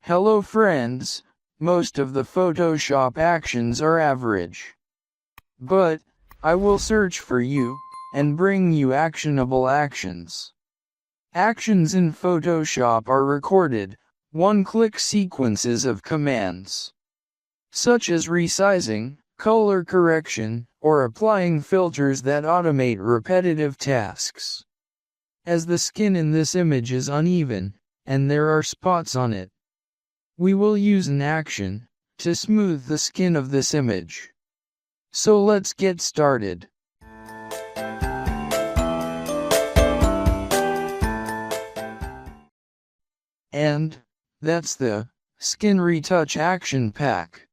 Hello friends, most of the Photoshop actions are average. But, I will search for you, and bring you actionable actions. Actions in Photoshop are recorded, one-click sequences of commands. Such as resizing, color correction, or applying filters that automate repetitive tasks. As the skin in this image is uneven, and there are spots on it, we will use an action to smooth the skin of this image. So let's get started. And that's the Skin Retouch Action Pack.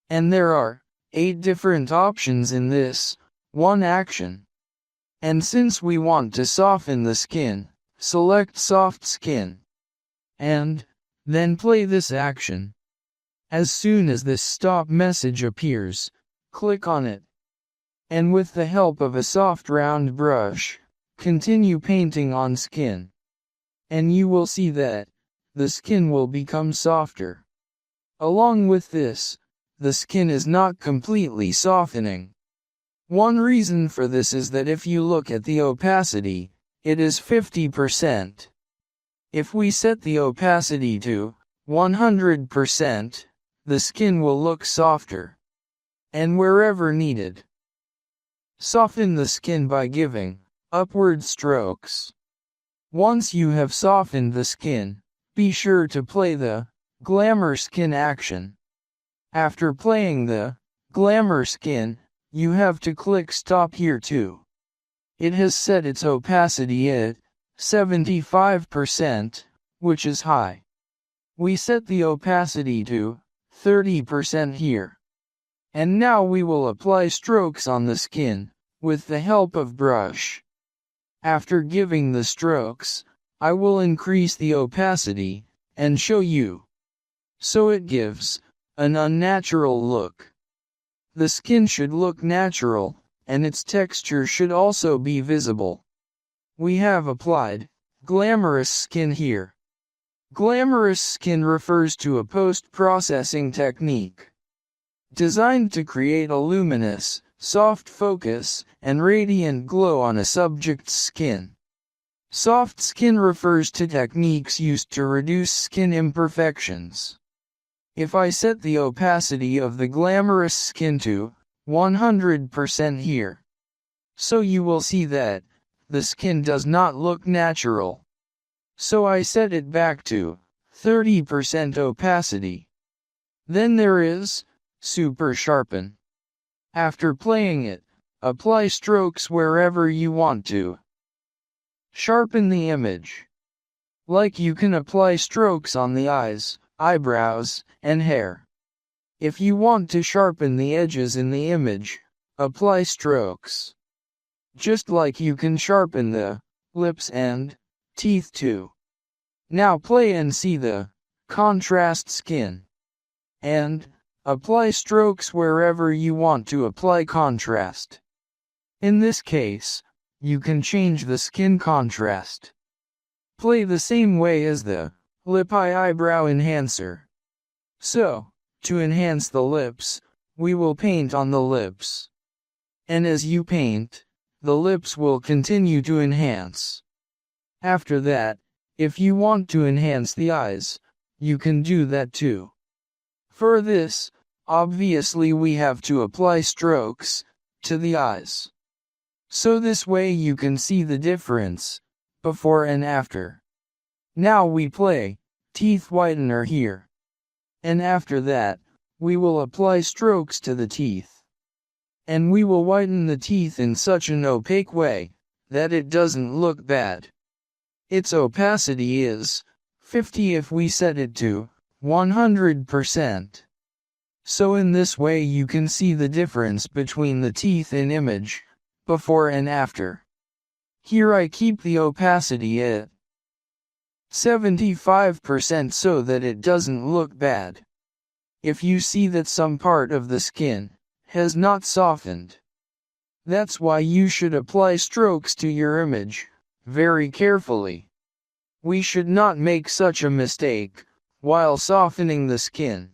And there are 8 different options in this one action. And since we want to soften the skin, select Soft Skin. And then play this action. As soon as this stop message appears, click on it. And with the help of a soft round brush, continue painting on skin. And you will see that the skin will become softer. Along with this, the skin is not completely softening. One reason for this is that if you look at the opacity, it is 50%. If we set the opacity to 100%, the skin will look softer. And wherever needed, soften the skin by giving upward strokes. Once you have softened the skin, be sure to play the Glamour Skin action. After playing the Glamour Skin, you have to click Stop here too. It has set its opacity at 75%, which is high. We set the opacity to 30% here. And now we will apply strokes on the skin, with the help of brush. After giving the strokes, I will increase the opacity, and show you. So it gives an unnatural look. The skin should look natural, and its texture should also be visible. We have applied glamorous skin here. Glamorous skin refers to a post-processing technique designed to create a luminous, soft focus, and radiant glow on a subject's skin. Soft skin refers to techniques used to reduce skin imperfections. If I set the opacity of the glamorous skin to 100% here, so you will see that the skin does not look natural. So I set it back to 30% opacity. Then there is Super Sharpen. After playing it, apply strokes wherever you want to. Sharpen the image. Like you can apply strokes on the eyes, eyebrows, and hair. If you want to sharpen the edges in the image, apply strokes. Just like you can sharpen the lips and teeth too. Now play and see the contrast skin. And apply strokes wherever you want to apply contrast. In this case, you can change the skin contrast. Play the same way as the lip eyebrow enhancer. So, to enhance the lips, we will paint on the lips. And as you paint, the lips will continue to enhance. After that, if you want to enhance the eyes, you can do that too. For this, obviously we have to apply strokes to the eyes. So this way you can see the difference before and after. Now we play teeth whitener here. And after that, we will apply strokes to the teeth. And we will whiten the teeth in such an opaque way that it doesn't look bad. Its opacity is 50 if we set it to 100%. So in this way you can see the difference between the teeth in image, before and after. Here I keep the opacity at 75% so that it doesn't look bad. If you see that some part of the skin has not softened, that's why you should apply strokes to your image very carefully. We should not make such a mistake while softening the skin.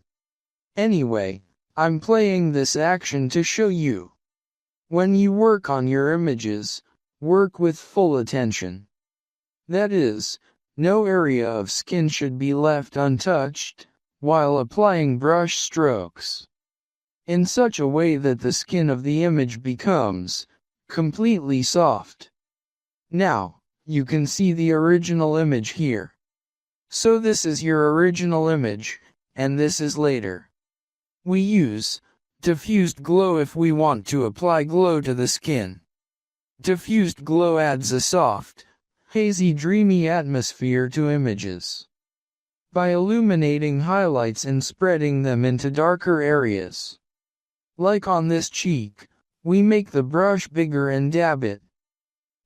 Anyway, I'm playing this action to show you. When you work on your images, work with full attention. That is, no area of skin should be left untouched, while applying brush strokes, in such a way that the skin of the image becomes completely soft. Now, you can see the original image here. So this is your original image, and this is later. We use diffused glow if we want to apply glow to the skin. Diffused glow adds a soft, hazy, dreamy atmosphere to images. By illuminating highlights and spreading them into darker areas. Like on this cheek, we make the brush bigger and dab it.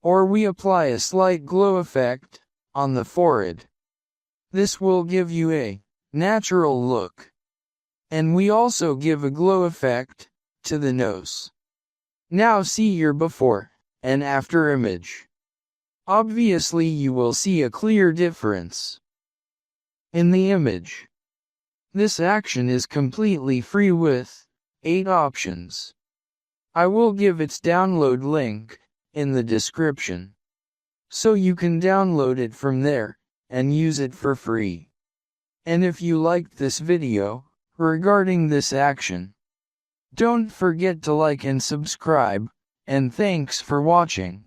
Or we apply a slight glow effect on the forehead. This will give you a natural look. And we also give a glow effect to the nose. Now see your before and after image. Obviously you will see a clear difference in the image. This action is completely free with 8 options. I will give its download link in the description, so you can download it from there and use it for free. And if you liked this video regarding this action, don't forget to like and subscribe, and thanks for watching.